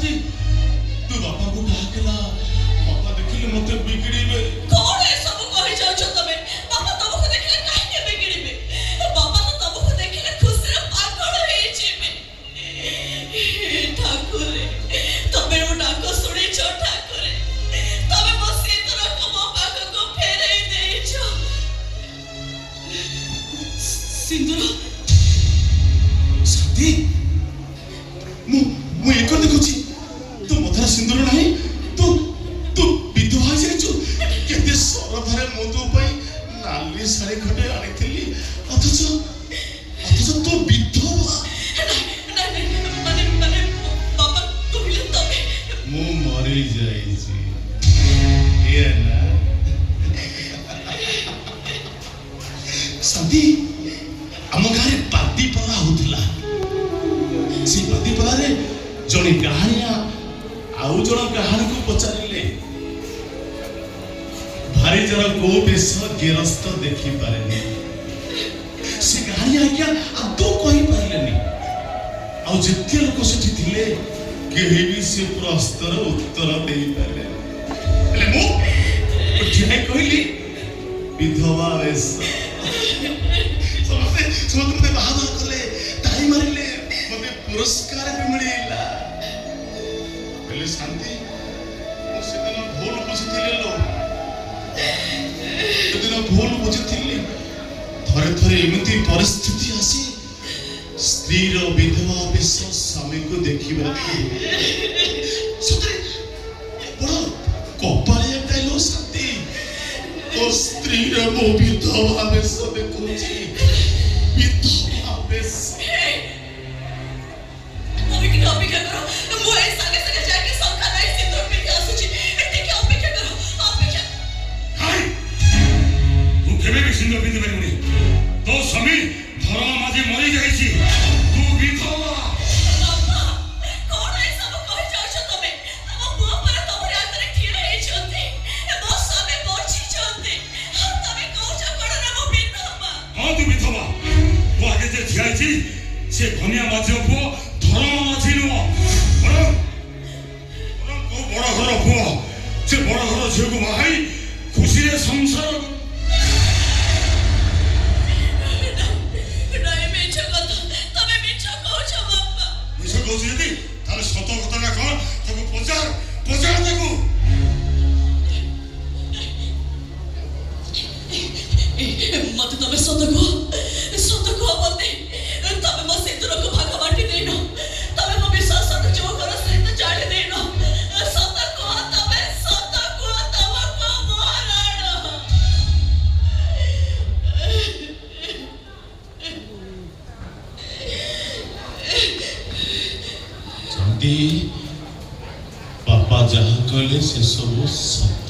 शांति तू बापा को डाकला बापा देखिले मते बिगड़ीबे कौन है सब कहि जाउ छ तमे बापा तमको देखिले काहे के बिगड़ीबे बापा तो तमको देखिले खुशी रे पागल हे जेबे ठाकुर तमे ओ डाको सुनी छ ठाकुर तमे बसे तोरा को मो पाग को फेरै दे छ सिंदूर शांति मु एको देखुची तू मथरा सिंदूर नाही तू तू विधवा जाइछु केते सरधारे मोदु पई नाली साड़ी खटे आनिथिली अथच तू विधवा माने बाबा कहले तमे मु मरि जाइछि ये ना शांति हम घरे पार्टी पला होतला से पार्टी पला रे जने कहानिया आउ जण कहानी को पचारिले भारी जण को बेस गेरस्त देखि पारेनी से कहानी आज्ञा आदो कहि पारलेनी आ जेते लोक सेठी थिले केही भी से प्रश्नर उत्तर देई पारले ले मु ठियाई कहली विधवा वेश समझते मते बाहादुर कले ताई मारिले मते पुरस्कार भी मिलिला पहले शांति सेदिन भूल बुझिथिले लो सेदिन भूल बुझिथिले थरे थरे एमिति परिस्थिति आसी स्त्री रो विधवा बेश स्वामी को देखिबा सतरे बड़ा कपाळे टाइलो शांति ओ स्त्री रो मो विधवा बेश देखुची विधवा बेश तमे कि अपेक्षा करो मु ए संगे संगे जाके संका नहीं सिंदूर पे आसुची एते कि अपेक्षा करो अपेक्षा हाय तू केबे भी सिंदूर पिंदी परिबनी तो स्वामी धर्म माझे मरि जाईची तू विधवा बाबा कोन है सब कहि जाउ छ तमे तम बुआ पर तमरे आतरे ठिरे हे छथि मो सामे पहुंची छथि तमे कहू छ कोन ना मो विधवा हां तू विधवा तू आगे जे छियाईची से घनिया माझे पुओ धर्म माझी नुओ बड़ा को बड़ा घर पुओ से बड़ा घर झियो को बाहाई खुशी रे संसार नहीं मिछ कथा तमे मिछ कहू छ बाबा मिछ कहू यदि ताले सत कथा ना कह ताको पचार ताको मते तमे सत कह मते तमे मो सिंदूर को भाग बाटी देनो तमे मो विश्वास को जो कर सहित जाने देनो सत कह तमे तम को महाराण शांति बापा जहाँ कहले से सब सत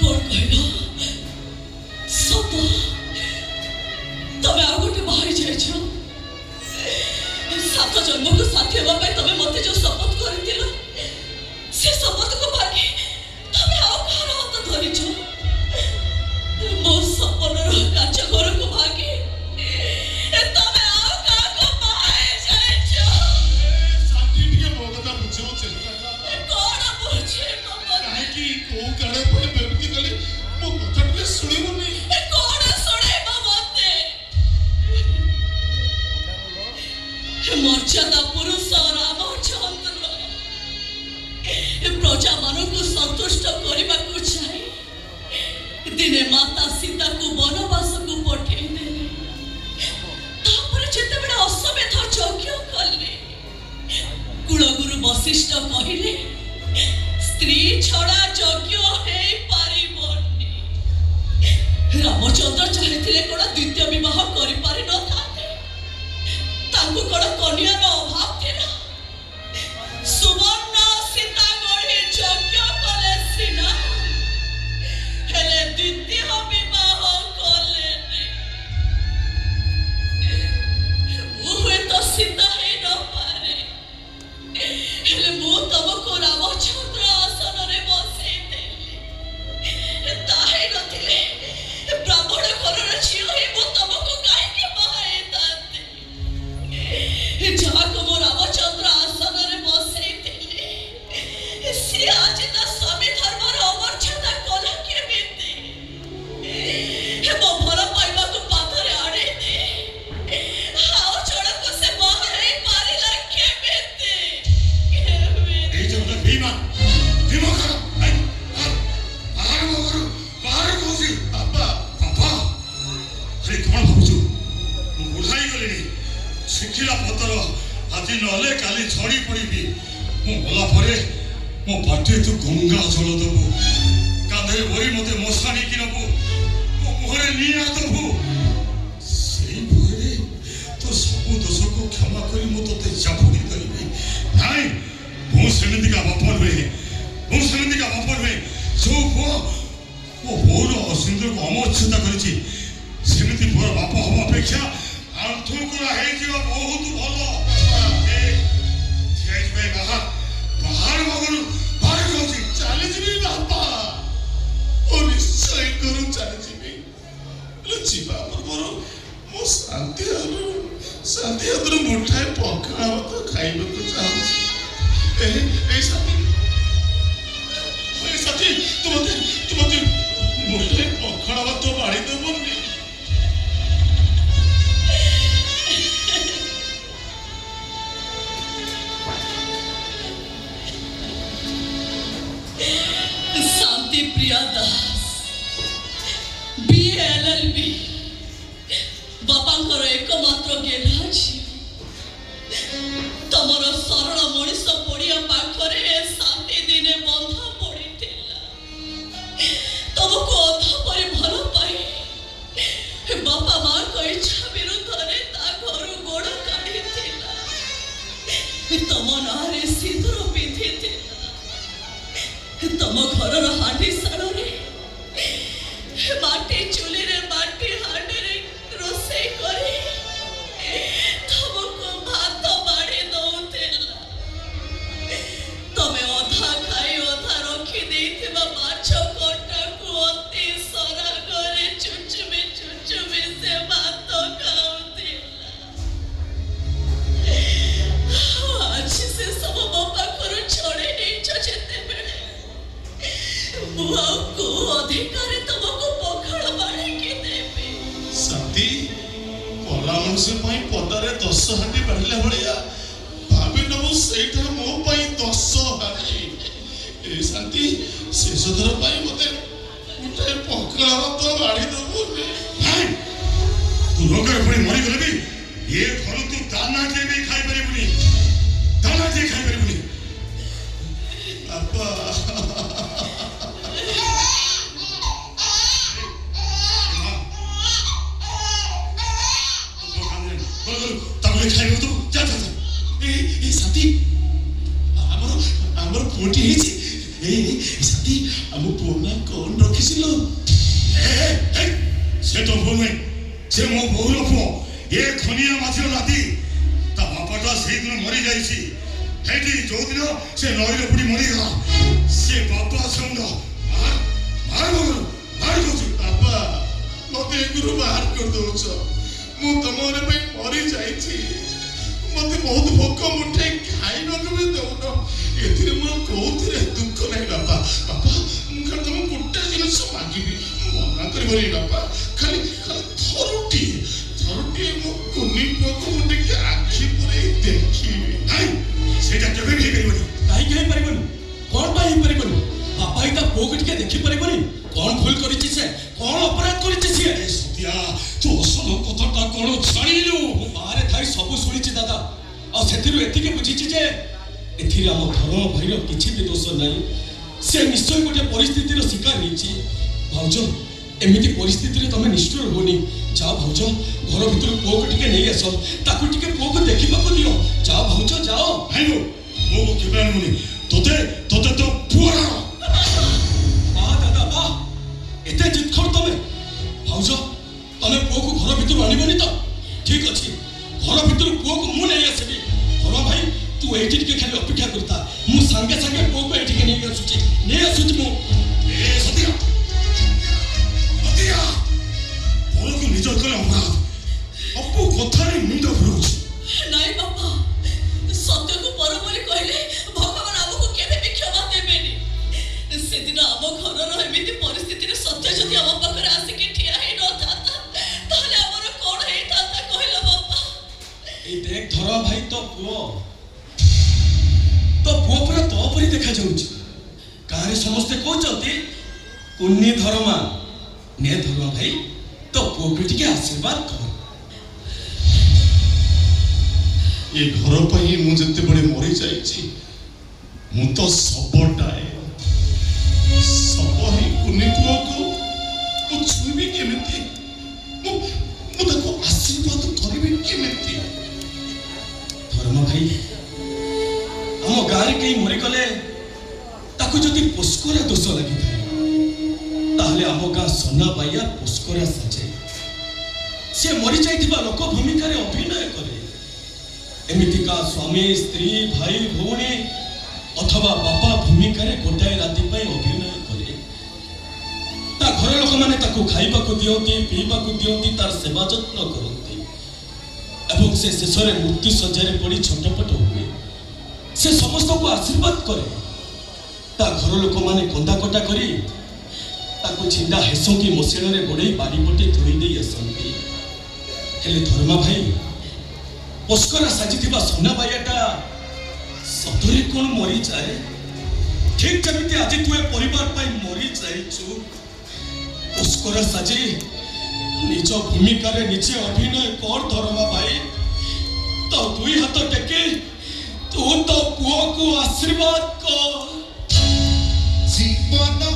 कोन कहलो सत तमे आ गोटे बाहर जाय छ सात जन्म को साथी हेबा पे तमे मते जो शपथ करथिलो से शपथ को भागी तमे आओ कहार हाथ धरि छ मो सपन रो काच घर को भागी तमे आओ कहा को बाहर जाय छ शांति के मोगदा बुझो चेष्टा कोन बुझे बाबा काहे कि को कड़े पे बेबती गली मो कथा के सुनिबोनी कोन सुनेबा मते मर्यादा पुरुष रामचंद्र प्रजा मान को संतुष्ट करने को चाहे दिने माता सीता को वनवास को पठे जिते अश्वमेध यज्ञ कले कुलगुरु वशिष्ठ कहले स्त्री छड़ा यज्ञ हे पारिबनी रामचंद्र चाहे कौन द्वितीय विवाह कर पारि न तांको कौन कन्यार अभाव थिला सुवर्ण सीता गढ़ी यज्ञ कले सिना हेले द्वितीय विवाह कले मुहे तो सीता है न पारे हेले मु तमको रामचंद्र आसन रे बसे ଆଜି ନହେଲେ କାଲି ଝଡ଼ି ପଡ଼ିବି। ମୁଁ ଗଲା ପରେ ମୋ ପାଟିରେ ତୁ ଗଙ୍ଗା ଜଳ ଦେବୁ, କାନ୍ଧରେ ବହି ମୋତେ ମଶାଣିକି ନେବୁ, ମୋ ମୁହଁରେ ନିଆଁ ଦେବୁ। ସେଇ ଭୟରେ ତୋ ସବୁ ଦୋଷକୁ କ୍ଷମା କରି ମୁଁ ତୋତେ ଚାପୁଡ଼ି ଧରିବି। ନାଇଁ, ମୁଁ ସେମିତିକା ବାପ ନୁହେଁ, ମୁଁ ସେମିତିକା ବାପ ନୁହେଁ। ଯୋଉ ପୁଅ ମୋ ବୋଉର ସିନ୍ଦୁରକୁ ଅମର୍ଚ୍ଛତା କରିଛି, ସେମିତି ପୁଅର ବାପ ହବା ଅପେକ୍ଷା ଆଣ୍ଠୁକୁରା ହେଇଯିବା ବହୁତ ଭଲ। ବାହାର ମଗରୁ ବାହାର କହୁଛି ଚାଲିଯିବି ବାପା, ଓ ନିଶ୍ଚୟ ଘରୁ ଚାଲିଯିବି। ଯିବା ପୂର୍ବରୁ ମୁଁ ଶାନ୍ତି ହାତରୁ ମୁଠାଏ ପଖାଳ ଭାତ ଖାଇବାକୁ ଚାହୁଁଛି। ଏଇ ସାଥୀ, ତୁ ମତେ ମୁଠାଏ ପଖାଳ ଭାତ ବାଢି ଦେବୁନି? शांति प्रिया दास BLLB बापांकर एकमात्र गेला झी तमर सरल मनीष पड़िया पाखरे शांति दिने बंधा पड़ी तुमको अधा पर भल पाई बापा माँ को इच्छा विरुद्ध घर गोड़ काढ़ी तम नारे सिंदूर पिंधि तम घर हांडी शाल माटी चुली रे माटी हांडी रे रोसे करे तुमको भात बाड़ी दउतेला तमे अधा खाई अधा रखी देइथिबा माछ कटा को अति सरा करे चुचुमे से भात खाउतेला। आज से सब बापा करो छोड़े नहीं जेते बेले मुआको अधिकार तुमको पखाड़ बाड़ी के देबे। शांति पला मनुष्य पाई पदारे 10 हांडी बाढ़िला भलिया भाभी नबु सेठा मो पाई 10 हांडी। ए शांति शेष थर पाई मते मुठाए पखाळ भात बाढ़ी दबु रे। तू रोगरे पड़ी मरी गले भी ये घर तू दाना के भी खाई परिबुनी, दाना के खाई परिबुनी। बापा ताकले खाइबो तू जा जा। ए शांति हमर पोटी हिची। ए शांति हम पोना कोन रखिसिलो? से तो बोल में से मो बहुर पुओ ये खनिया माछर नाती ता बापाटा सेई दिन मरी जाईची। हेटी जो दिन से नईरे पुडी मरी गला से बापा संग मार दो बापा मते गुरु बाहर कर दोछ। मु तमरे पे मरी जाईची, मते बहुत भोक मुठे खाइବାକୁ भी दउन। एथिरे मोर कोउथिरे दुख नै बापा। बापा मुखर तुम गुट्टा जिनिस मागिबी मना करबरी बापा। खाली थरुटी मो कुनी पोको मुठे के आखी पुरे देखिबी। हाय सेटा केबे भी करिवनी काई काई परिबनी कोन पाई परिबनी बापा इता पोकट के देखि परिबनी कोन भूल करिछि से कोन अपराध करिछि से सत्या तू असल कथाटा कोन छाड़िलु बारे थाई सब सुनिछि दादा आ सेथिरु एतिके बुझिछि जे एथिरे हम धर्म भाईर किछि भी दोष नाही से निश्चय गोटे परिस्थितिर शिकार हिछि भाउजो एमिति परिस्थितिर तमे निष्ठुर होनी जाओ भाउजो घर भितर पोक टिके नै आसो ताकु टिके पोक देखिबाकू दियो जाओ भाउजो जाओ हाइलो मोको केबे आनुनी तोते तो पुरा बा दादा बा एते जिद खर तमे भाउजो तमे पोक घर भितर आनिबनी तो ठीक अछि घर भितर पोक मु नै आसीबी धर्म भाई तू एठी टिके खाली अपेक्षा करता मु संगे संगे पोक एठी के नै आसुची मु ए सत्या बोलो निज कले अपराध अपु कथारे मुंड फुरोछि। नहीं बापा सत्य को पर बोली कहले भगवान हमको केबे भी क्षमा देबेनी। से दिन हम घर रो एमिति परिस्थिति रे सत्य जदि हम पाखरे आसी के ठिया हे न थाता ताले हमर कोन हे थाता कहला बापा। ए देख धर भाई तो पुओ पूरा तो परी देखा जाउछि कारे समस्त कहउछंती कुन्नी धर्मा ने धर्मा भाई तो पुओ के आशीर्वाद कर ଏ ଘର ପାଇଁ ମୁଁ ଯେତେବେଳେ ମରି ଯାଇଛି ମୁଁ ତ ଶବଟାଏ ଶବ ହେଇ କୁନି ପୁଅକୁ ମୁଁ ଛୁଇଁବି କେମିତି ମୁଁ ତାକୁ ଆଶୀର୍ବାଦ କରିବି କେମିତି ଧର୍ମ ଭାଇ ଆମ ଗାଁରେ କେହି ମରିଗଲେ ତାକୁ ଯଦି ପୁଷ୍କରା ଦୋଷ ଲାଗିଥାଏ ତାହେଲେ ଆମ ଗାଁ ସନା ବାଇଆ ପୁଷ୍କରା ସାଜେ ସେ ମରିଯାଇଥିବା ଲୋକ ଭୂମିକାରେ ଅଭିନୟ କରେ ଏମିତିକା ସ୍ୱାମୀ ସ୍ତ୍ରୀ ଭାଇ ଭଉଣୀ ଅଥବା ବାପା ଭୂମିକାରେ ଗୋଟାଏ ରାତି ପାଇଁ ଅଭିନୟ କରେ ତା ଘର ଲୋକମାନେ ତାକୁ ଖାଇବାକୁ ଦିଅନ୍ତି ପିଇବାକୁ ଦିଅନ୍ତି ତାର ସେବା ଯତ୍ନ କରନ୍ତି ଏବଂ ସେ ଶେଷରେ ମୃତ୍ୟୁ ଶଯ୍ୟାରେ ପଡ଼ି ଛଟପଟ ହୁଏ ସେ ସମସ୍ତଙ୍କୁ ଆଶୀର୍ବାଦ କରେ ତା ଘର ଲୋକମାନେ କନ୍ଦାକଟା କରି ତାକୁ ଛିଣ୍ଡା ହେସଙ୍କି ମଶିଣାରେ ଗୋଡ଼େଇ ବାଡ଼ିପଟେ ଥୋଇ ଦେଇ ଆସନ୍ତି ହେଲେ ଧର୍ମା ଭାଇ ପୁଷ୍କରା ସାଜିଥିବା ସୁନାବାଇଆଟା ସତରେ କଣ ମରିଯାଏ ଠିକ ଯେମିତି ଆଜି ତୁ ଏ ପରିବାର ପାଇଁ ମରିଯାଇଛୁ ପୁଷ୍କରା ସାଜି ନିଜ ଭୂମିକାରେ ନିଜେ ଅଭିନୟ କର ଧର୍ମା ଭାଇ ତ ଦୁଇ ହାତ ଟେକି ତୁ ତ ପୁଅକୁ ଆଶୀର୍ବାଦ କର ଜୀବନ